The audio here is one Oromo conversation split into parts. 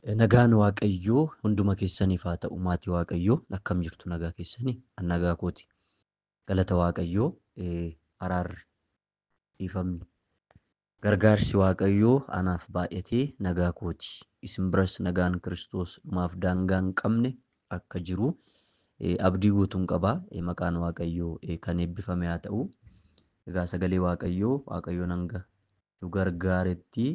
Nagaan Waaqayyoo hunduma keessaniif haa ta'u. Maatii Waaqayyoo akkam jirtu nagaa keessanii? An nagaa kooti. Galata Waaqayyoo araarri dhiifamni gargaarsi Waaqayyoo anaaf baay'atee nagaa kooti. Isin biras nagaan Kiristoos dhumaaf daangaa hin qabne akka jiru abdii guutuun qabaa. Maqaan Waaqayyoo kan eebbifame haa ta'u. Egaa sagalee Waaqayyoo hanga nu gargaaretti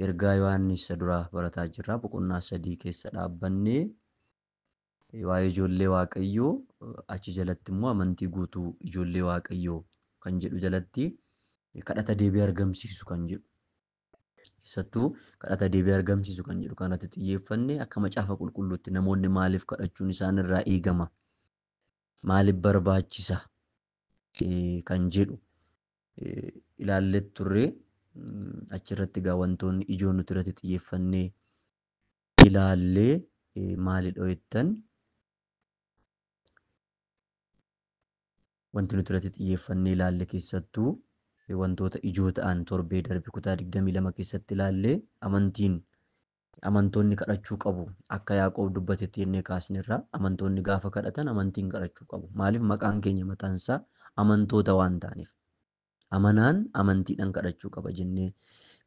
ergaa Yohaannis duraa barataa jirra. Boqonnaa 3 keessa dhaabbannee waa'ee ijoollee Waaqayyoo achi jalatti immoo amantii guutuu ijoollee Waaqayyoo kan jedhu jalatti kadhata deebii argamsiisu kan jedhu. Keessattuu kadhata deebii argamsiisu kan jedhu kanatti xiyyeeffannee akka macaafa qulqulluutti namoonni maaliif kadhachuun isaan irraa eegama? Maaliif barbaachisa? Kan jedhu ilaallee turre. Achirratti egaa wantoonni ijoon nuti irratti xiyyeeffannee ilaallee maalidha jettan wanti nuti irratti xiyyeeffannee ilaalle keessattuu wantoota ijoo ta'an torbee darbe kutaa 22 keessatti ilaallee amantoonni kadhachuu qabu. Akka Yaaqoob dubbatetti jennee kaasnerraa amantoonni gaafa kadhatan amantiin kadhachuu qabu. Maaliif maqaan keenya mataansaa amantoota waan ta'aniif. Amanaan amantiidhaan kadhachuu qaba jennee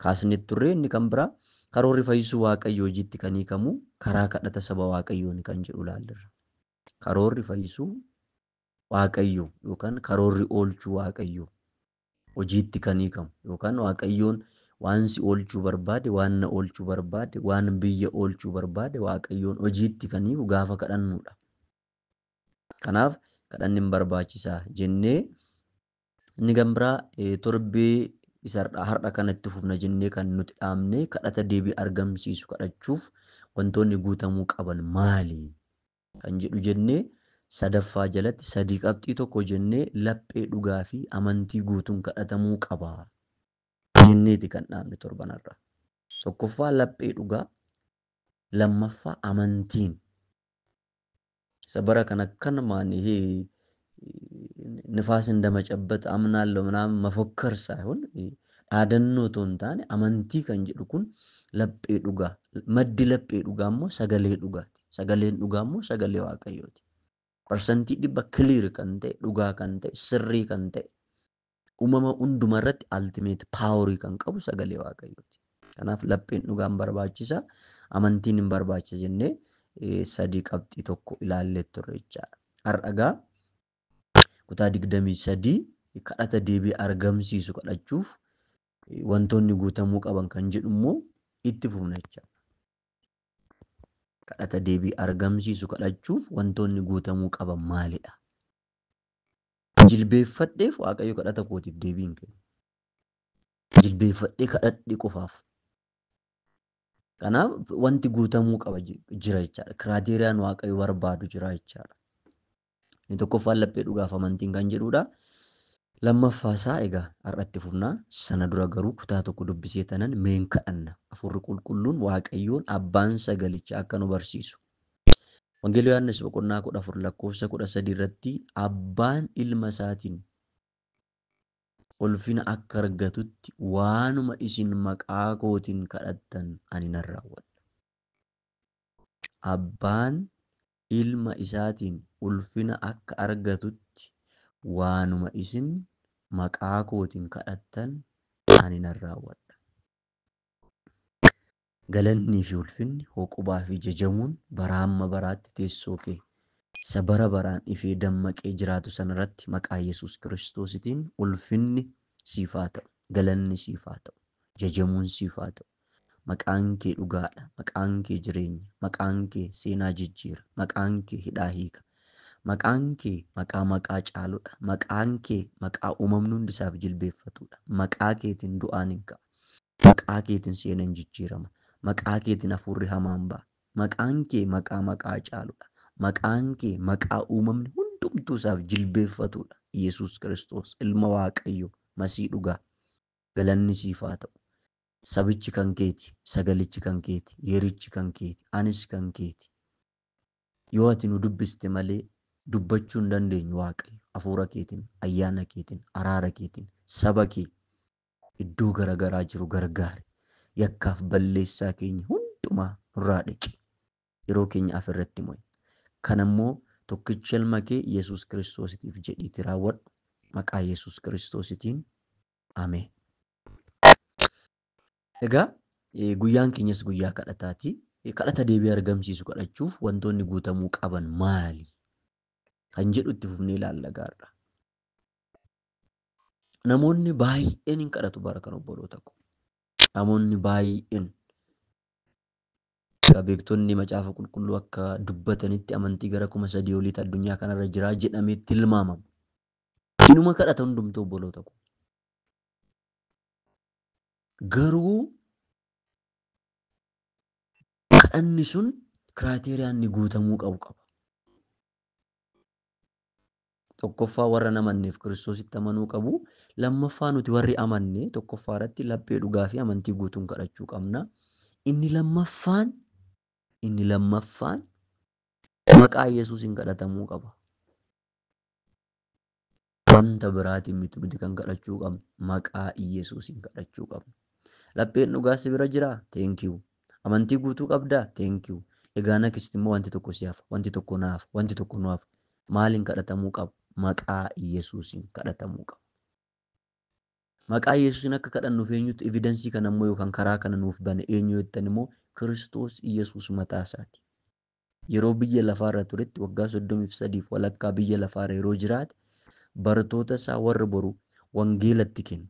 kaasnetti turre. Inni kan biraa karoorri fayyisuu Waaqayyoo hojiitti kan hiikamu karaa kadhata saba Waaqayyoon kan jedhu ilaalleerra. Karoorri fayyisuu Waaqayyoo yookaan karoorri oolchuu Waaqayyoo hojiitti kan hiikamu yookaan Waaqayyoon waan si oolchuu barbaade, waan na oolchuu barbaade, waan biyya oolchuu barbaade Waaqayyoon hojiitti kan hiiku gaafa kadhannudha. Kanaaf kadhanni hin barbaachisaa jennee inni kan biraa torbee isa har'a kanatti fufna jennee kan nuti dhaabne kadhata deebii argamsiisu kadhachuuf wantoonni guutamuu qaban maali kan jedhu jennee sadaffaa jalatti 3 qabxii tokko jennee laphee dhugaa fi amantii guutuun kadhatamuu qaba jenneeti kan dhaabne torbanarra. Tokkoffaa laphee dhugaa, lammaffaa amantiin. Isa bara kan akkanumaan ንፋስ እንደመጨበጥ አምናለሁ ምናምን መፎከር ሳይሆን dhaadannoo otoo hin taane amantii kan jedhu kun laphee dhugaa. Maddi laphee dhugaa immoo sagalee dhugaati. Sagaleen dhugaa immoo sagalee Waaqayyooti. Parsantii 100 kiliir kan ta'e, dhugaa kan ta'e, sirrii kan ta'e, uumama hunduma irratti ultimate paaworii kan qabu sagalee Waaqayyooti. Kanaaf lapheen dhugaan barbaachisa, amantiin hin barbaachisa jennee 3 qabxii tokko ilaallee turre jechaadha. Har'a kutaa 23 kadhata deebii argamsiisu kadhachuuf wantoonni guutamuu qaban kan jedhu immoo itti fufna jechaadha. Kadhata deebii argamsiisu kadhachuuf wantoonni guutamuu qaban maalidha? Jilbeeffadheef Waaqayyo kadhata kootiif deebii hin kennu. Jilbeeffadhee kadhadhe qofaaf. Kanaaf wanti guutamuu qaba jira jechaadha. Kiraateeriyaan Waaqayyo barbaadu jira jechaadha. Inni tokkoffaan laphee dhugaaf amantiin kan jedhudha. Lammaffaa isaa egaa har'atti fufnaa. Sana dura garuu kutaa tokko dubbisee tanan meen kadhanna. Hafuurri qulqulluun Waaqayyoon abbaan sagalichaa akka nu barsiisu. Wangeelii Yohaannis boqonnaa 14 lakkoofsa 13 irratti abbaan ilma isaatiin ulfina akka argatutti waanuma isin maqaa kootiin kadhattan ani nan raawwadha. Abbaan ilma isaatiin ulfina akka argatutti waanuma isin maqaa kootiin kadhattan ani nan raawwadha. Galannii fi ulfinni hoqubaa fi jajamuun bara hamma baraatti teessoo kee isa bara baraan ifee dammaqee jiraatu sanarratti maqaa Yesuus Kiristoositiin ulfinni siif haa ta'u, galanni siif haa ta'u, jajamuun siif haa ta'u. Maqaan kee dhugaadha, maqaan kee jireenya, maqaan kee seenaa jijjiira, maqaan kee hidhaa hiika, maqaan kee maqaa caaludha, maqaan kee maqaa uumamni hundi isaaf jilbeeffatudha. Maqaa keetiin du'aan hin ka'a, maqaa keetiin seenaan jijjiirama, maqaa keetiin hafuurri hamaan ba'a. Maqaan kee maqaa caaludha, maqaan kee maqaa uumamni hundumtuu isaaf jilbeeffatudha. Yesuus Kiristoos ilma Waaqayyoo masii dhugaa, galanni siif haa ta'u. Sabichi kan keeti, sagalichi kan keeti, yeerichi kan keeti, anis kan keeti. Yoo ati nu dubbiste malee dubbachuu hin dandeenyu Waaqayyo hafuura keetiin, ayyaana keetiin, araara keetiin, saba kee iddoo garaagaraa jiru gargaari. Yakkaaf balleessaa keenya hundumaa nurraa dhiqi. Yeroo keenya afirratti mo'i. Kanammoo tokkicha ilma kee Yesuus Kiristoositiif jedhiiti raawwadhu. Maqaa Yesuus Kiristoositiin ameen. Egaa guyyaan keenyas guyyaa kadhataati. Kadhata deebii argamsiisu kadhachuuf wantoonni guutamuu qaban maali? Kan jedhu itti fufnee ilaalla gaarra. Namoonni baay'een hin kadhatu bara kana obboloota ko. Namoonni baay'een beektonni macaafa qulqulluu akka dubbatanitti amantii gara 3,000 oliitu addunyaa kanarra jira jedhamee tilmaamama. Inuma kadhata hundumtuu obboloota ko. Garuu kadhanni sun kiraateeriyaan inni guutamuu qabu qaba. Tokkoffaa warra namanneef Kiristoositti amanuu qabu. Lammaffaa nuti warri amanne tokkoffaa irratti laphee dhugaa fi amantii guutuun kadhachuu qabna. Inni lammaffaan maqaa Yesuusiin kadhatamuu qaba. Wanta biraatiin miti nuti kan kadhachuu qabnu maqaa Yesuusiin kadhachuu qabna. Lapheen dhugaa si bira jiraa? Thank you. Amantii guutuu qabdaa? Thank you. Egaa nakist immoo wanti tokko si hafa, wanti tokko naaf, wanti tokko nu hafa. Maaliin kadhatamuu qaba? Maqaa Yesuusiin kadhatamuu qaba. Maqaa Yesuusiin akka kadhannuuf eenyutu evidensii kana immoo yookaan karaa kana nuuf bane eenyu jettan immoo Kiristoos Yesuus mataa isaati. Yeroo biyya lafaarra turetti waggaa 33 walakkaa biyya lafaarra yeroo jiraate bartoota isaa warra boru wangeelatti kennu.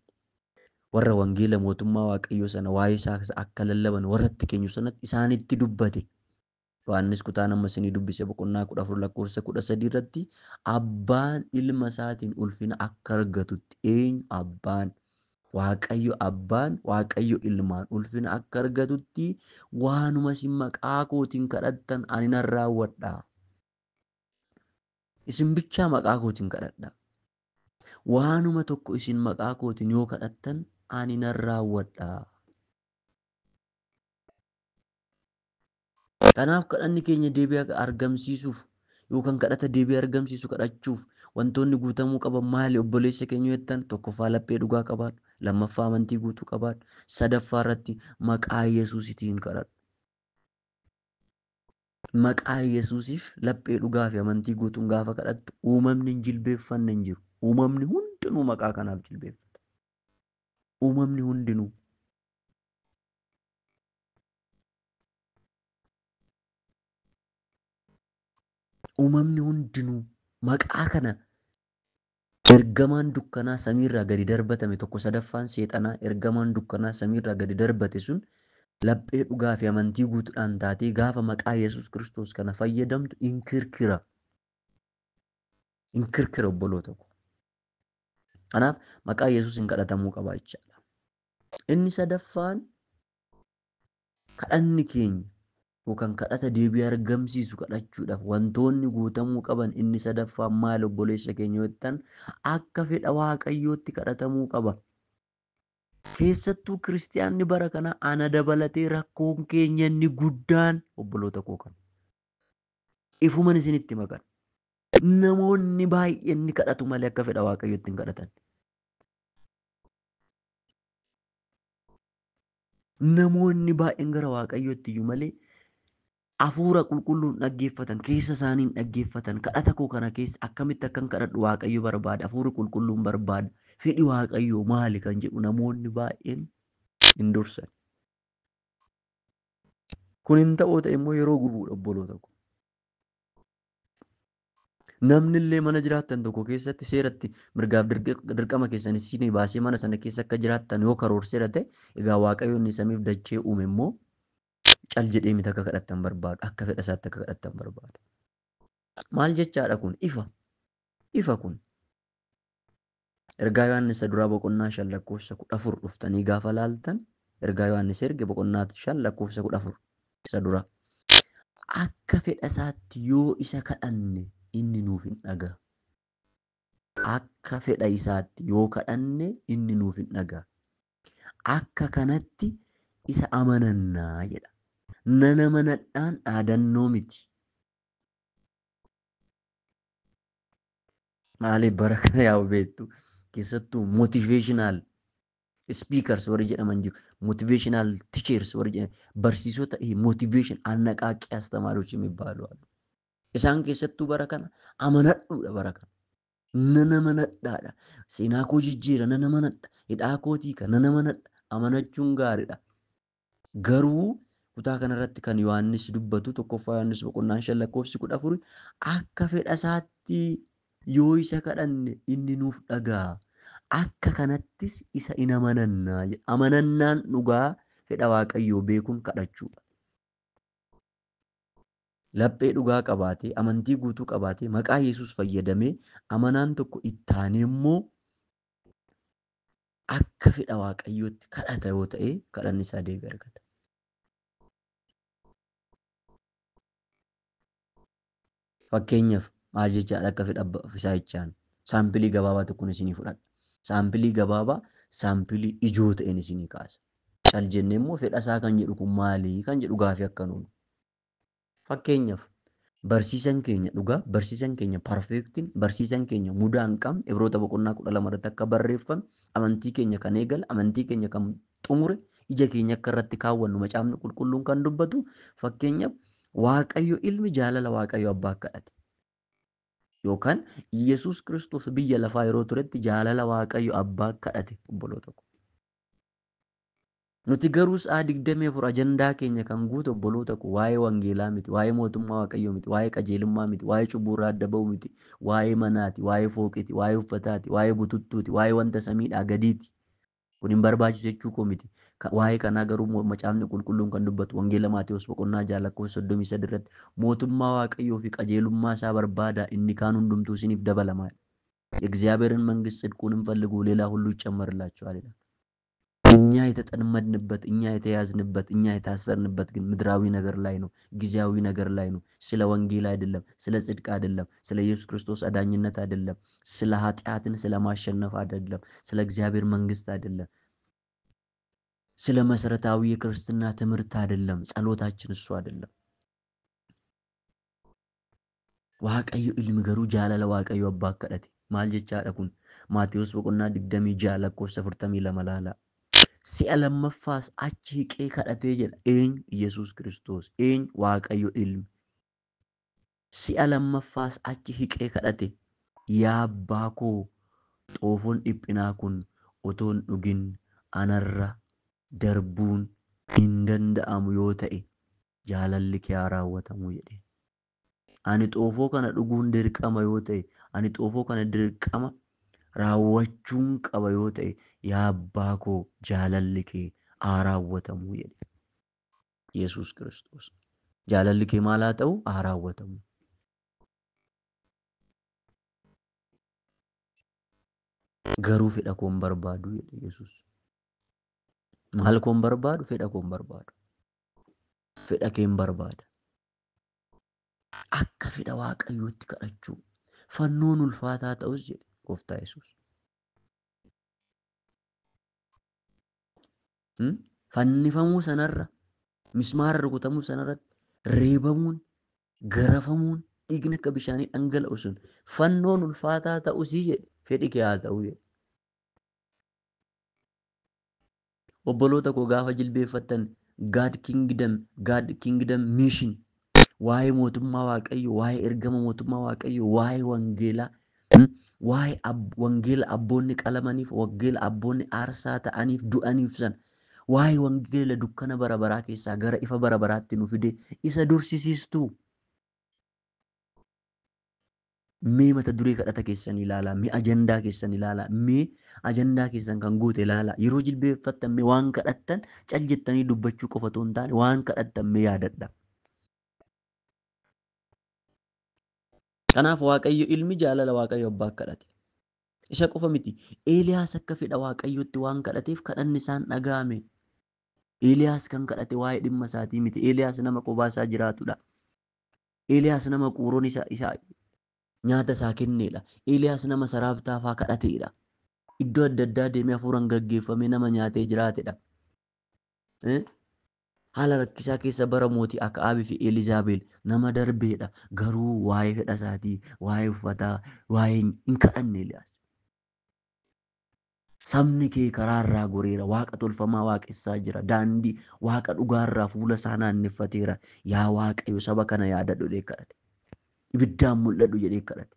Warra wangeela mootummaa Waaqayyoo sana waa'ee isaa akka lallaban warratti kennu sanatti isaanitti dubbate. Yohaannis kutaan amma isinii dubbise boqonnaa 14 lakkoofsa 13 irratti abbaan ilma isaatiin ulfina akka argatutti eenyu abbaan Waaqayyo abbaan Waaqayyo ilmaan ulfina akka argatutti waanuma isin maqaa kootiin kadhattan ani nan raawwadha. Isin bichaa maqaa kootiin kadhadha. Waanuma tokko isin maqaa kootiin yoo kadhattan ani nan raawwadha. Kanaaf kadhanni keenya deebii argamsiisuuf yookaan kadhata deebii argamsiisu kadhachuuf wantoonni guutamuu qaban maali obboleessa keenya jettan tokkoffaa laphee dhugaa qabaadhu. Lammaffaa amantii guutuu qabaadhu. Sadaffaa irratti maqaa Yesuusitiin kadhadhu. Maqaa Yesuusiif laphee dhugaa fi amantii guutuun gaafa kadhattu uumamni hin jilbeeffanne hin jiru. Uumamni hundinuu maqaa kanaaf jilbeeffata. Uumamni hundinuu. Uumamni hundinuu maqaa kana ergamaan dukkanaa samiirraa gadi darbatame tokko sadaffaan seexanaa ergamaan dukkanaa samiirraa gadi darbate sun laphee dhugaa fi amantii guutuudhaan taatee gaafa maqaa Yesuus Kiristoos kana fayyadamtu inkirkira. Inkirkira obboloota ko. Kanaaf maqaa Yesuusiin kadhatamuu qaba jechaadha. Inni sadaffaan kadhanni keenya yookaan kadhata deebii argamsiisu kadhachuudhaaf wantoonni guutamuu qaban inni sadaffaan maal obboleessa keenya jettan akka fedha Waaqayyootti kadhatamuu qaba. Keessattuu kiristiyaanni bara kana ana dabalatee rakkoon keenya inni guddaan obboloota koo kana. Ifuman isinitti maqan. Namoonni baay'een ni kadhatu malee akka fedha Waaqayyootti hin kadhatan. Namoonni baay'een gara Waaqayyootti iyyuu malee hafuura qulqulluun dhaggeeffatan keessa isaaniin dhaggeeffatan kadhata koo kana keessa akkamitti akkan kadhadhu Waaqayyo barbaada hafuura qulqulluun barbaada fedhi Waaqayyoo maali kan jedhu namoonni baay'een hin dursan. Kun hin ta'uu ta'e immoo yeroo gubuudha obboloota ko. Namni illee mana jiraattan tokko keessatti seeratti mirgaaf dirqama keessan isin baasee mana sana keessa akka jiraattan yoo karoorseera ta'e egaa Waaqayyo inni samiif dachee uume immoo cal jedhee miti akka kadhattan barbaadu akka fedha isaatti akka kadhattan barbaada. Maal jechaadha kun ifa kun ergaa Yohaannis duraa boqonnaa 5 lakkoofsa 14 dhuftanii gaafa laaltan ergaa Yohaannis erge boqonnaa 5 lakkoofsa 14 isa dura akka fedha isaatti yoo isa kadhanne inni nuuf hin dhaga'a. Akka fedha isaatti yoo kadhanne inni nuuf hin dhaga'a. Akka kanatti isa amanannaa jedha. Nana manadhaan dhaadannoo miti. Maaliif bara kana yaa'u beektu keessattuu motiveeshinaal speakers warri jedhaman jiru. ሞቲቬሽናል ቲቸርስ barsiisota motivation አነቃቂ አስተማሪዎች የሚባሉ አሉ። isaan keessattuu bara kana amanadhuudha bara kana. Nana manadhaadha. Seenaa koo jijjiira nana manadha. Hidhaa kootii kan nana manadha. Amanachuun gaariidha. Garuu kutaa kanarratti kan Yohaannis dubbatu tokkoffaa Yohaannis boqonnaan 5:14 akka fedha isaatti yoo isa kadhanne inni nuuf dhaga'a. Akka kanattis isa in amanannaa. Amanannaan dhugaa fedha Waaqayyoo beekuun kadhachuudha. Laphee dhugaa qabaatee amantii guutuu qabaatee maqaa Yesuus fayyadamee amanaan tokko ittaanee immoo akka fedha Waaqayyootti kadhata yoo ta'e kadhanni isaa deebii argata. Fakkeenyaaf maal jechaadha akka fedha isaa jechaan saampilii gabaabaa tokkoon isinii fudhadha. Saampilii gabaabaa saampilii ijoo ta'een isinii kaasa. Cal jennee immoo fedha isaa kan jedhu kun maali kan jedhu gaafii akka nuunu. Fakkeenyaaf barsiisan keenya dhugaa, barsiisan keenya parfeektiin, barsiisan keenya mudaa hin qabne Ibroota boqonnaa 12 irratti akka barreeffame amantii keenya kan eegale, amantii keenya kan xumure, ija keenya akka irratti kaawwannu macaafni qulqulluun kan dubbatu fakkeenyaaf Waaqayyo ilmi jaalala Waaqayyo abbaa kadhate. Yookaan Yesuus Kiristoos biyya lafaa yeroo turetti jaalala Waaqayyo abbaa kadhate obboloota ko. Nuti garuu sa'a 24 ajandaa keenya kan guutu obboloota ko waa'ee wangeelaa miti, waa'ee mootummaa Waaqayyoo miti, waa'ee qajeelummaa miti, waa'ee cubbuu irraa adda ba'uu miti, waa'ee manaati, waa'ee fooqiti, waa'ee uffataati, waa'ee bututtuuti, waa'ee wanta samiidhaa gadiiti. Kun hin barbaachisu jechuu koo miti. Waa'ee kanaa garuu macaafni qulqulluun kan dubbatu wangeela Maatewos boqonnaa 6:33 irratti mootummaa Waaqayyoo fi qajeelummaa isaa barbaada inni kaan hundumtuu isiniif dabalama. የእግዚአብሔርን መንግስት ጽድቁንም ፈልጉ ሌላ ሁሉ ይጨመርላችኋል ይላል። እኛ የተጠመድንበት እኛ የተያዝንበት እኛ የታሰርንበት ግን ምድራዊ ነገር ላይ ነው፣ ጊዜያዊ ነገር ላይ ነው። ስለ ወንጌል አይደለም፣ ስለ ጽድቅ አይደለም፣ ስለ ኢየሱስ ክርስቶስ አዳኝነት አይደለም፣ ስለ ኃጢአትን ስለ ማሸነፍ አይደለም፣ ስለ እግዚአብሔር መንግስት አይደለም፣ ስለ መሰረታዊ የክርስትና ትምህርት አይደለም። ጸሎታችን እሱ አይደለም። Waaqayyo ilmi garuu jaalala Waaqayyo abbaa kadhate. Maal jechaadha kun? Maatewos boqonnaa 26:42 laala. Si'a lammaffaas achi hiqee kadhatee jedha. Eenyu? Yesuus Kiristoos. Eenyu? Waaqayyo ilmi. Si'a lammaffaas achi hiqee kadhate. Yaa abbaa koo xoofoon dhiphinaa kun otoo hin dhugin anarra darbuun hin danda'amu yoo ta'e jaalalli kee haa raawwatamu jedhe. Ani xoofoo kana dhuguun dirqama yoo ta'e, ani xoofoo kana dirqama raawwachuun qaba yoo ta'e, yaa abbaa koo jaalalli kee haa raawwatamu jedhe. Yesuus Kiristoos. Jaalalli kee maal haa ta'u? Haa raawwatamu. Garuu fedha koo hin barbaadu jedhe Yesuus. Maal koo hin barbaadu? Fedha koo hin barbaadu. Fedha kee hin barbaada. Akka fedha Waaqayyootti kadhachuu. Fannoon ulfaataa ta'us jedhe Gooftaa Yesuus. Fannifamuu sanarra, mismaara rukutamuu sanarratti reebamuun, garafamuun, dhiigni akka bishaanii dhangala'u sun fannoon ulfaataa ta'usii jedhe fedhi kee haa ta'u jedhe. Obboloota koo gaafa jilbeeffattan God Kingdom Mission waa'ee mootummaa Waaqayyoo, waa'ee ergama mootummaa Waaqayyoo, waa'ee wangeelaa, waa'ee wangeela abboonni qalamaniif, wangeela abboonni aarsaa ta'aniif du'aniif sana, waa'ee wangeela dukkana bara baraa keessaa gara ifa bara baraatti nu fide isa dursisiistuu. Mee mata duree kadhata keessan ilaalaa, mee ajandaa keessan ilaalaa, mee ajandaa keessan kan guute ilaalaa. Yeroo jilbeeffattan mee waan kadhattan cal jettanii dubbachuu qofa otoo hin taane waan kadhattan mee yaadadha. Kanaaf Waaqayyo ilmi jaalala Waaqayyo abbaa kadhate. Isa qofa miti. Eeliyaas akka fedha Waaqayyootti waan kadhateef kadhanni isaan dhaga'ame. Eeliyaas kan kadhate waa'ee dhimma isaatii miti. Eeliyaas nama kophaa isaa jiraatudha. Eeliyaas nama quuroon isaa nyaata isaa kenneedha. Eeliyaas nama saraabtaa fa'aa kadhateedha. Iddoo adda addaa deemee hafuuraan gaggeeffamee nama nyaatee jiraateedha. Haala rakkisaa keessa bara mootii Akaabii fi Elizaabel nama darbeedha. Garuu waa'ee fedha isaatii, waa'ee uffataa, waa'ee hin kadhanne Eeliyaas. Sabni kee karaarraa goreera. Waaqa tolfamaa waaqessaa jira. Daandii waaqa dhugaarraa fuula isaa naanneffateera. Yaa Waaqayyo saba kana yaadadhu jedhee kadhate. Ibiddaan mul'adhu jedhee kadhate.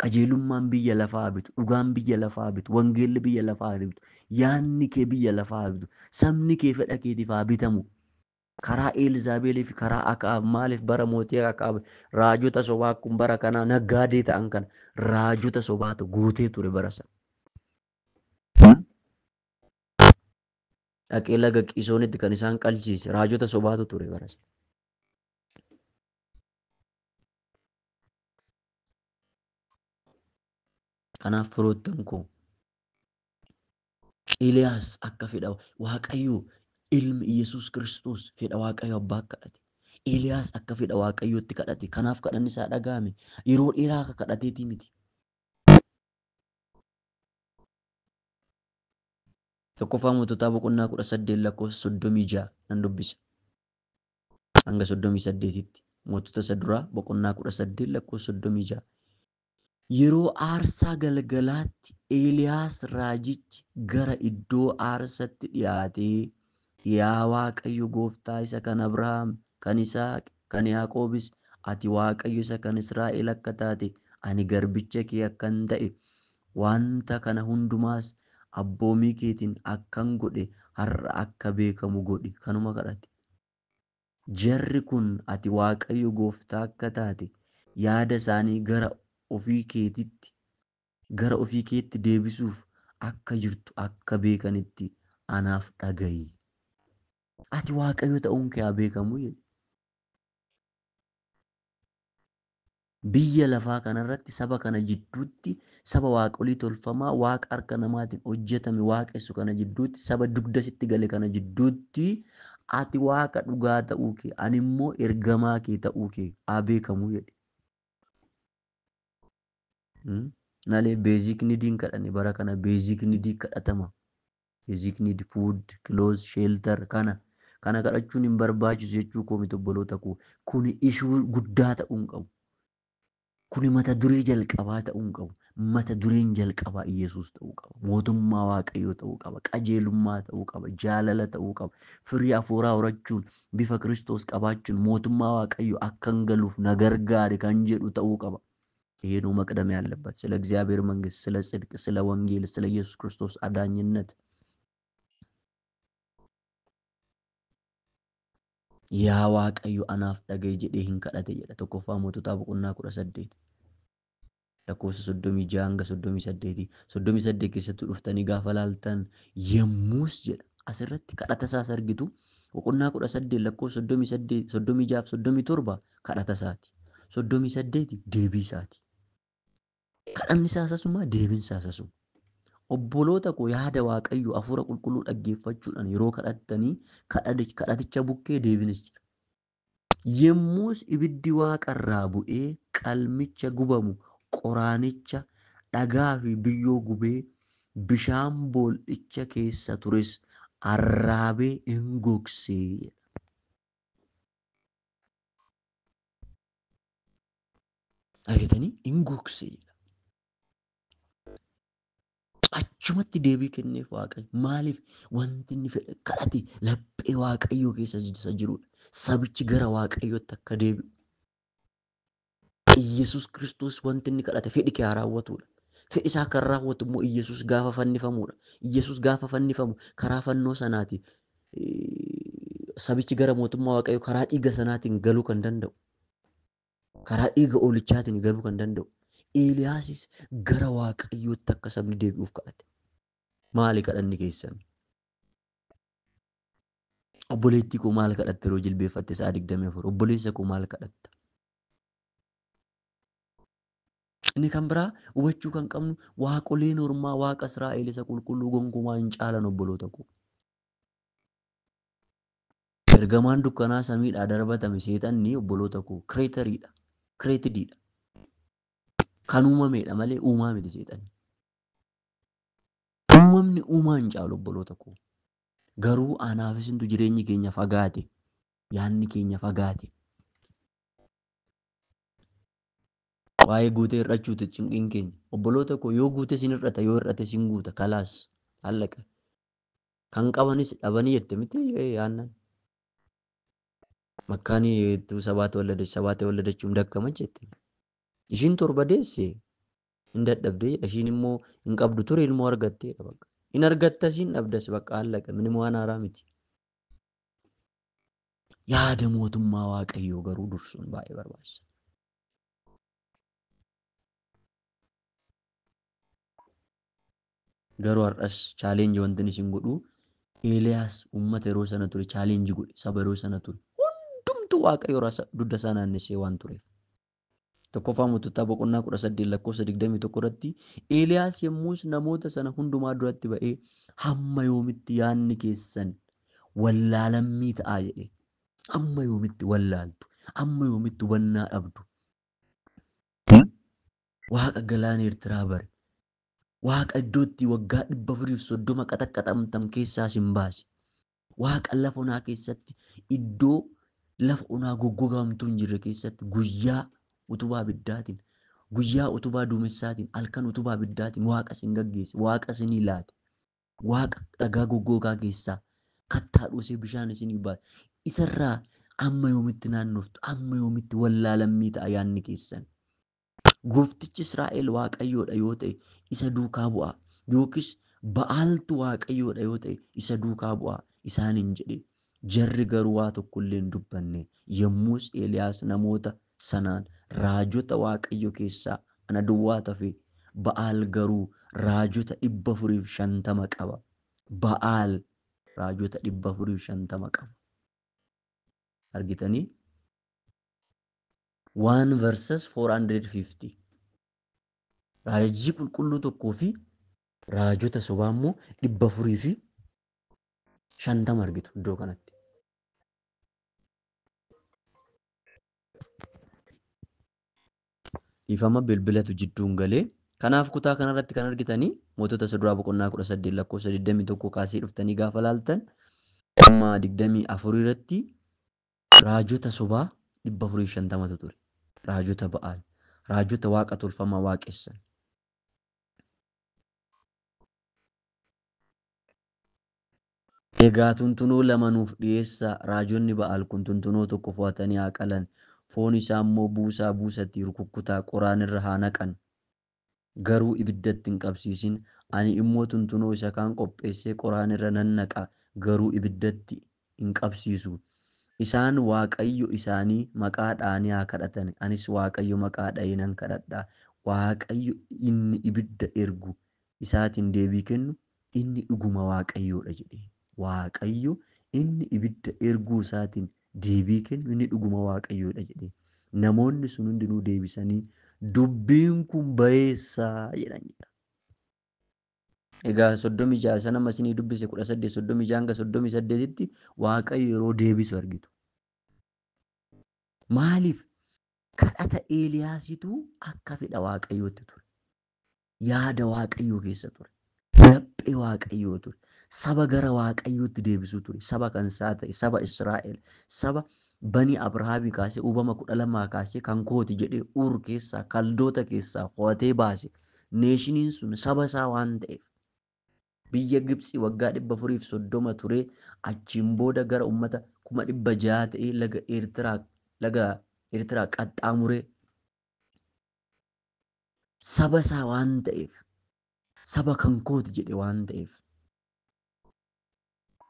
Qajeelummaan biyya lafaa bitu, dhugaan biyya lafaa bitu, wangeelli biyya lafaa bitu, yaanni kee biyya lafaa bitu, sabni kee fedha keetiif haa bitamu. Karaa Eelzaabeelii fi karaa Akaab maaliif bara mootii Akaab raajota sobaa kun bara kanaa naggaadee ta'an kana raajota sobaatu guutee ture bara sana. Dhaqee laga Qisoonitti kan isaan qalchiise raajota sobaatu ture bara sana. Kanaaf firoottan koo Eeliyaas akka fedha Waaqayyo ilmi Iyesuus Kiristoos fedha Waaqayyo abbaa kadhate. Eeliyaas akka fedha Waaqayyootti kadhate. Kanaaf kadhanni isaa dhaga'ame. Yeroo dheeraa akka kadhateetii miti. Tokkoffaa Moototaa boqonnaa 18 lakkoofsa 36 nan dubbisa. Hanga 38tti. Mootota isa duraa boqonnaa 18 lakkoofsa 36. Yeroo aarsaa galgalaatti Eeliyaas raajichi gara iddoo aarsaatti dhiyaatee, yaa Waaqayyo gooftaa isa kan Abrahaam, kan Isaaq, kan Yaaqoobis, ati Waaqayyo isa kan Israa'el akka taate ani garbicha kee akkan ta'e wanta kana hundumaas abboomii keetiin akkan godhe har'a akka beekamu godhi. Kanuma kadhate. Jarri kun ati Waaqayyo gooftaa akka taate yaada isaanii gara ofii keetti deebisuuf akka jirtu akka beekanitti anaaf dhaga'i. Ati Waaqayyo ta'uun kee haa beekamu jedhe. Biyya lafaa kanarratti saba kana jidduutti saba waaqolii tolfamaa waaqa harka namaatiin hojjetame waaqessu kana jidduutti saba dugda sitti gale kana jidduutti ati waaqa dhugaa ta'uu kee ani immoo ergamaa kee ta'uu kee haa beekamu jedhe. Malee beezik nidiin kadhanne bara kana beezik nidii kadhatama. Beezik nidii food, clothes, shelter kana kadhachuun hin barbaachisu jechuu koo miti obboloota koo. Kuni ishuu guddaa ta'uu hin qabu. Kuni mata duree jalqabaa ta'uu hin qabu. Mata dureen jalqabaa Iyesuus ta'uu qaba. Mootummaa Waaqayyoo ta'uu qaba. Qajeelummaa ta'uu qaba. Jaalala ta'uu qaba. Firii hafuuraa horachuun bifa Kiristoos qabaachuun mootummaa Waaqayyoo akkan galuuf na gargaari kan jedhu ta'uu qaba. ይሄ ነው መቅደም ያለበት። ስለ እግዚአብሔር መንግስት፣ ስለ ጽድቅ፣ ስለ ወንጌል፣ ስለ ኢየሱስ ክርስቶስ አዳኝነት ያ waaqayyo anaaf dhaga'i jedhee hin kadhate jedha. Tokkoffaa Moototaa boqonnaa 18 lakkoofsa 36 hanga 38. 38 keessatti dhuftanii gaafa laaltan yemmuus jedha. Asirratti kadhata isaas argitu. Boqonnaa 18 lakkoofsa 38, 36 fi 37 kadhata isaati. 38 deebii isaati. Kadhanni isaas asuma deebiin isaas asuma. Obboloota koo yaada Waaqayyo hafuura qulqulluu dhaggeeffachuudhaan yeroo kadhattanii kadhaticha bukkee deebinis jira. Yemmuus ibiddi waaqarraa bu'ee qalmicha gubamu qoraanicha dhagaa fi biyyoo gubee bishaan bool'icha keessa tures arraabee hin gogsee. Argitanii hin gogsee. Achumatti deebii kenneef Waaqayyo. Maaliif wanti inni fedhe kadhate laphee Waaqayyoo keessa jirudha. Sabichi gara Waaqayyootti akka deebi'u. Iyesuus Kiristoos wanti inni kadhate fedhi kee haa raawwatudha. Fedhi isaa kan raawwatu immoo Iyesuus gaafa fannifamudha. Iyesuus gaafa fannifamu karaa fannoo sanaati sabichi gara mootummaa Waaqayyoo karaa dhiiga sanaatiin galuu kan danda'u. Karaa dhiiga oolichaatiin galuu kan danda'u. Eeliyaasis gara Waaqayyootti akka sabni deebi'uuf kadhate. Maali kadhanni keessan? Obboleettii koo maal kadhatte yeroo jilbeeffatte sa'a 24? Obboleessa koo maal kadhatta? Inni kan biraa hubachuu kan qabnu waaqoleen ormaa waaqa Israa'el isa qulqulluu gonkumaa hin caalan obboloota koo. Ergamaan dukkanaa samiidhaa darbatame seexanni obboloota koo kireetariidha. Kireetidiidha. Kan uumamedha malee uumaa miti seexanni. Uumamni uumaa hin caalu obboloota koo. Garuu anaaf isintu jireenyi keenya fagaate. Yaanni keenya fagaate. Waa'ee guutee hir'achuuti cinqiin keenya. Obboloota koo yoo guute sin hir'ata yoo hir'ate sin guuta kalaas hallaqa. Kan qabanis dhabanii jette miti yaannan. Makkaanii sabaata walladachuun dakkama jette. Ishiin torba deesse hin dadhabdee ishiin immoo hin qabdu ture ilmoo argatteedha bakka. Hin argattas hin dhabdas bakka hallaqa minimum waan haaraa miti. Yaada mootummaa Waaqayyoo garuu dursuun baay'ee barbaachisa. Garuu har'as chaaleenjii wanti isin godhu Eeliyaas uummata yeroo sana ture chaaleenjii godhe saba yeroo sana ture hundumtuu Waaqayyoo dugda isaa naannessee waan tureef. Tokkoffaa Mootota boqonnaa 18:21 irratti Eeliyaas yommus namoota sana hundumaa duratti ba'ee hamma yoomitti yaadni keessan wallaalammii ta'aa jedhe. Amma yoomitti wallaaltu, amma yoomitti hubannaa dhabdu. Waaqa galaana Eertiraa bare, Waaqa iddootti waggaa 430 qaxaqqaxamtan keessaa sin baase, Waaqa lafa onaa keessatti iddoo lafa onaa goggogamtuu hin jirre keessatti guyyaa utubaa abiddaatiin, guyyaa utubaa duumessaatiin, halkan utubaa abiddaatiin Waaqa sin gaggeesse, Waaqa isinii laate, Waaqa dhagaa goggogaa keessaa kattaa dhoosee bishaan isinii baase. Isarraa amma yoomitti naannoftu, amma yoomitti wallaalammii ta'a yaadni keessan. Gooftichi Israa'el Waaqayyoodha yoo ta'e isa duukaa bu'aa yookiis Ba'aaltu Waaqayyoodha yoo ta'e isa duukaa bu'aa isaaniin jedhe. Jarri garuu waa tokkollee hin dubbanne. Yommus Eeliyaas namoota sanaan raajota Waaqayyo keessaa ana duwwaa tafe Ba'aal garuu raajota 450 qaba. Ba'aal raajota 450 qaba. Argitanii 1 verses 450 raajii qulqulluu tokkoo fi raajota sobaa immoo 450 argitu iddoo kanatti. Ifama bilbilatu jidduun galee kanaaf kutaa kanarratti kan argitanii Mootota isa duraa boqonnaa 18:21 kaasee dhuftanii gaafa laaltan amma 24 irratti raajota sobaa 450tu ture. Raajota Ba'aal, raajota waaqa tolfamaa waaqessan. Egaa tuntunoo lama nuuf dhiyeessaa raajonni Ba'aal kun tuntunoo tokko fo'atanii haa qalan. Foon isaa immoo buusaa buusatti rukukkutaa qoraan irra haa naqan. Garuu ibiddatti hin qabsiisin. Ani immoo tuntunoo isa kaan qopheessee qoraan irra nan naqa. Garuu ibiddatti hin qabsiisu. Isaan Waaqayyo isaanii maqaadhaan haa kadhatan. Anis Waaqayyo maqaadhaan nan kadhadha. Waaqayyo inni ibidda ergu isaatiin deebii kennu inni dhuguma Waaqayyoodha jedhe. Waaqayyo inni ibidda erguu isaatiin deebii kennu inni dhuguma Waaqayyoodha jedhe. Namoonni sun hundinuu deebisanii dubbiin kun bayeessaa jedhanidha. Egaa 36 sana masinii dubbise 18:36 hanga 38tti Waaqayyo yeroo deebisu argitu. Maaliif kadhata Eeliyaasitu akka fedha Waaqayyootti ture. Yaada Waaqayyoo keessa ture. Laphee Waaqayyoo ture. Saba gara Waaqayyootti deebisuu ture. Saba kan isaa ta'e saba Israa'el, saba bani Abrahaamii kaasee uumama 12 kaasee kan kooti jedhee Uur keessaa Kaldoota keessaa fo'atee baase. Neeshiniin sun saba isaa waan ta'eef biyya Gibxii waggaa 430 ture. Achiin booda gara uummata 600 ta'ee laga Eertiraa qaxxaamuree saba isaa waan ta'eef saba kan kooti jedhe waan ta'eef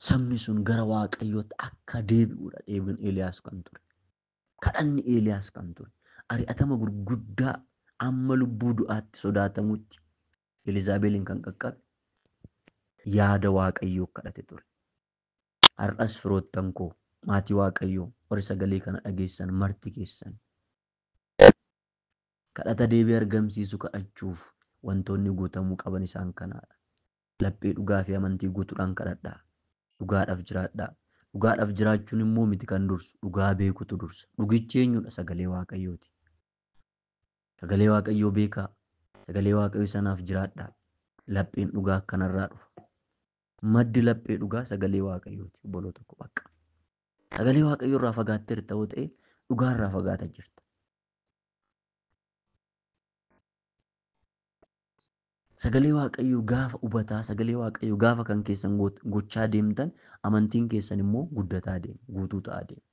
sabni sun gara Waaqayyootti akka deebi'uudha deebiin Eeliyaas kan ture. Kadhanni Eeliyaas kan ture. Ari'atama gurguddaa amma lubbuu du'aatti sodaatamutti Elizaabeeliin kan qaqqabe yaada Waaqayyoo kadhate ture. Har'as firoottan koo maatii Waaqayyoo warri sagalee kana dhageessan marti keessan kadhata deebii argamsiisu kadhachuuf wantoonni guutamuu qaban isaan kanaadha. Laphee dhugaa fi amantii guutuudhaan kadhadhaa. Dhugaadhaaf jiraadhaa. Dhugaadhaaf jiraachuun immoo miti kan dursu dhugaa beekutu dursa. Dhugichi eenyudha? Sagalee Waaqayyooti. Sagalee Waaqayyoo beekaa. Sagalee Waaqayyoo sanaaf jiraadhaa. Lapheen dhugaa akkanarraa dhufa. Maddi laphee dhugaa sagalee Waaqayyooti. Obboloota koo bakka. Sagalee Waaqayyoo irraa fagaatteerta yoo ta'e dhugaa irraa fagaataa jirta. Sagalee Waaqayyoo gaafa hubataa, sagalee Waaqayyoo gaafa kan keessan gochaa deemtan, amantiin keessan immoo guddataa deema, guutuu ta'aa deema.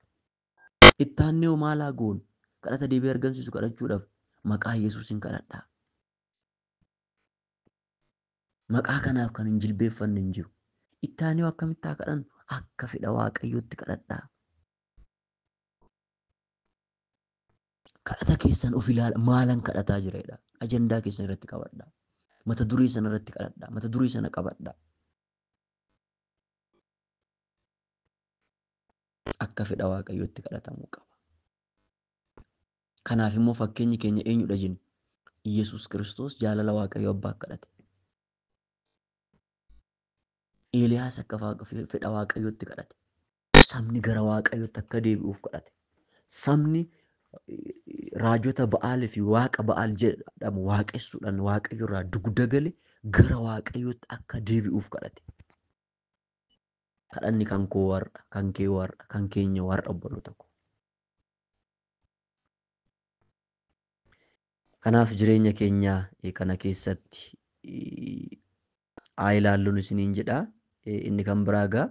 Itti aannee hoo maal haa goonu? Kadhata deebii argamsiisu kadhachuudhaaf maqaa Yesuusiin kadhadhaa. Maqaa kanaaf kan hin jilbeeffanne hin jiru. Itti aannee akkamitti haa kadhannu? Akka fedha Waaqayyootti kadhadhaa. Kadhata keessan of ilaala. Maalan kadhataa jira jedhaa. Ajandaa keessan irratti qabadhaa. Mata duree sana irratti kadhadhaa. Mata duree sana qabadhaa. Akka fedha Waaqayyootti kadhatamuu qaba. Kanaaf immoo fakkeenyi keenya eenyudha jennu? Iyyasuus Kiristoos jaalala Waaqayyoo Abbaa kadhate. Eeliyaas akka fedha Waaqayyootti kadhate. Sabni gara Waaqayyootti akka deebi'uuf kadhate. Sabni raajota Ba'aalii fi Waaqa Ba'aal jedhamu waaqessuudhaan Waaqayyo irraa dugda gale gara Waaqayyootti akka deebi'uuf kadhate. Kadhanni kan koo warra, kan kee warra, kan keenya warra obboloota koo. Kanaaf jireenya keenya kana keessatti haa ilaalluun isiniin jedhaa. Inni kan biraa egaa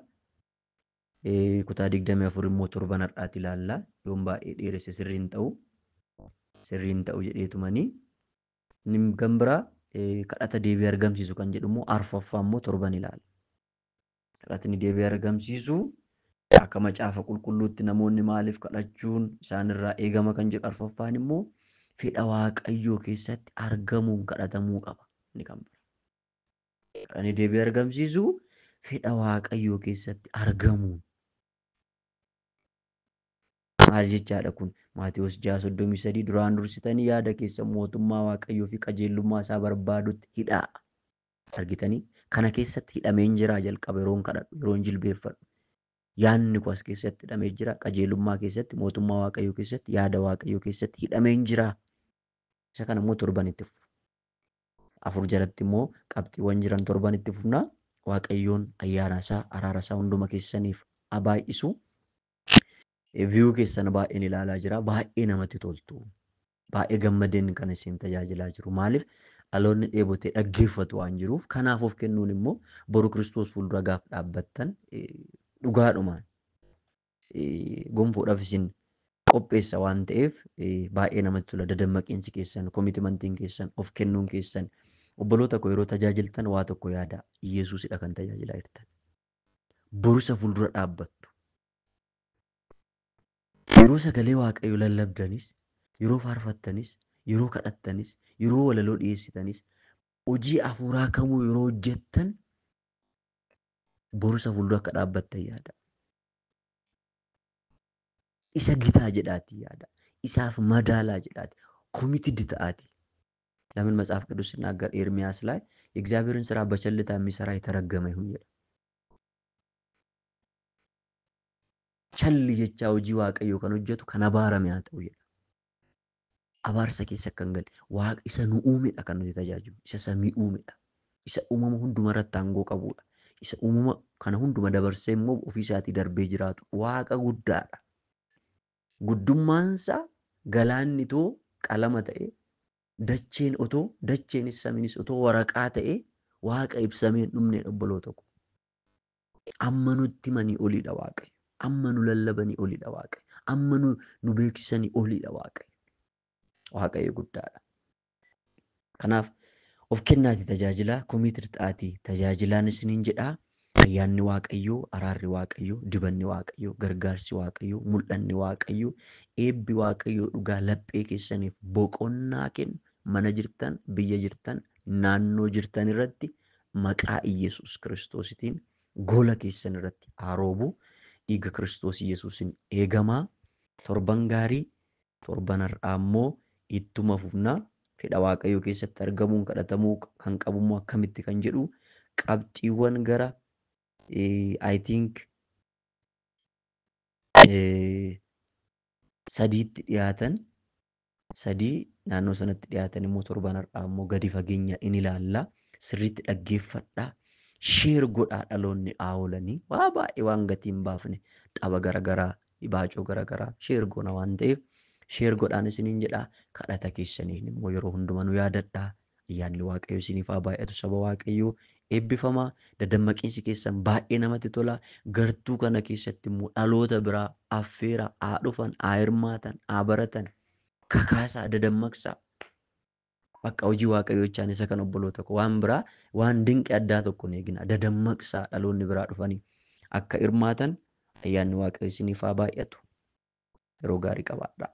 kutaa 24 immoo torban har'aati ilaallaa. Yoon baay'ee dheeresse sirriin ta'u jedheetumanii. Inni kan biraa kadhata deebii argamsiisu kan jedhu immoo arfaffaa immoo torban ilaalla. Kadhatni deebii argamsiisu akka macaafa qulqulluutti namoonni maaliif kadhachuun isaanirraa eegama kan jedhu arfaffaan immoo fedha Waaqayyoo keessatti argamuun kadhatamuu qaba. Inni kan biraa. Kadhatni deebii argamsiisu fedha Waaqayyoo keessatti argamuun. Maal jechaadha kun? Maatewos 6:33 duraan dursitanii yaada keessan mootummaa Waaqayyoo fi qajeelummaa isaa barbaadutti hidhaa. Argitanii? Kana keessatti hidhameen jira jalqaba yeroon kadhadhu, yeroon jilbeeffadhu. Yaadni koo as keessatti hidhamee jira. Qajeelummaa keessatti, mootummaa Waaqayyoo keessatti, yaada Waaqayyoo keessatti hidhameen jira. Isa kana immoo torban itti fufu. Afur jalatti immoo qabxiiwwan jiran torban itti fufnaa. Waaqayyoon ayyaana isaa, araara isaa hunduma keessaniif haa baay'isu. Viyuu keessan baay'een ilaalaa jira. Baay'ee namatti toltu. Baay'ee gammadeen kan isin tajaajilaa jiru. Maaliif? Dhaloonni dheebotee dhaggeeffatu waan jiruuf. Kanaaf of kennuun immoo boru Kiristoos fuuldura gaafa dhaabbattan dhugaadhumaan gonfoodhaaf isin qopheessa waan ta'eef baay'ee namatti tola. Dadammaqiinsi keessan, koomitimantiin keessan, of kennuun keessan. Obboloota koo yeroo tajaajiltan waa tokko yaadaa. Yesuusidha kan tajaajilaa jirtan. Borusa fuuldura dhaabbattu. Yeroo sagalee Waaqayyoo lallabdanis, yeroo faarfattanis, yeroo kadhattanis, yeroo walaloo dhiyeessitanis, hojii hafuuraa kamuu yeroo hojjettan borusa fuuldura akka dhaabbattan yaada. Isa gitaa jedhaati yaada. Isaaf madaalaa jedhaati. Komitid ta'aati. ለምን መጽሐፍ ቅዱስ ሲናገር ኤርሚያስ ላይ የእግዚአብሔርን ስራ በቸልታ የሚሰራ የተረገመ ይሁን ይላል። ቸል jecha hojii Waaqayyoo kan hojjetu kan abaarame haa ta'u jedha. Abaarsa keessa kan gale Waaqa isa nu uumedha kan nuti tajaajilu. Isa samii uumedha. Isa uumama hunduma irratti aangoo qabudha. Isa uumama kana hunduma dabarsee immoo ofii isaatii darbee jiraatu Waaqa guddaadha. Guddummaansaa galaanni too qalama ta'e dacheen otoo dacheenis samiinis otoo waraqaa ta'e Waaqa ibsamee dhumne obboloota koo. Amma nutti manii oliidha Waaqayyo. Amma nu lallabanii oliidha Waaqayyo. Amma nu beeksisanii oliidha Waaqayyo. Waaqayyo guddaadha. Kanaaf of kennaati tajaajilaa, komiitir ta'aatii tajaajilaan isiniin jedhaa. Ayyaanni Waaqayyoo, araarri Waaqayyoo, dibanni Waaqayyoo, gargaarsi Waaqayyoo, mul'anni Waaqayyoo, eebbi Waaqayyoo dhugaa laphee keessaniif boqonnaa kennu mana jirtan, biyya jirtan, naannoo jirtan irratti maqaa Iyesuus Kiristoositiin gola keessan irratti haa roobu. Dhiiga Kiristoos Iyesuusin eegamaa. Torban gaarii, torban har'aa immoo ittuma fufnaa. Fedha Waaqayyoo keessatti argamuun kadhatamuu kan qabummoo akkamitti kan jedhu qabxiiwwan gara I think sadiitti dhiyaatan, sadii naannoo sanatti dhiyaatan immoo torban har'aa immoo gadi fageenya in ilaalla. Sirriitti dhaggeeffadhaa. Sheer godhaa dhaloonni haa oolanii waa baay'ee waan gatii hin baafne tapha garaagaraa, baacoo garaagaraa sheer goona waan ta'eef sheer godhaan isiniin jedhaa. Kadhata keessaniin immoo yeroo hundumaa nu yaadadhaa. Ayyaanni Waaqayyoo isiniif haa baay'atu saba Waaqayyoo eebbifamaa. Dadammaqiinsi keessan baay'ee namatti tola. Gartuu kana keessatti immoo dhaloota biraa affeeraa, haa dhufan, haa hirmaatan, haa baratan, kakaasaa, dadammaqsaa. Bakka hojii Waaqayyoo isa kan obboloota koo waan biraa waan dinqi addaa tokko hin eegina. Dadammaqsaa dhaloonni biraa dhufanii akka hirmaatan ayyaanni Waaqayyoo isiniif haa baay'atu. Yeroo gaarii qabaadhaa.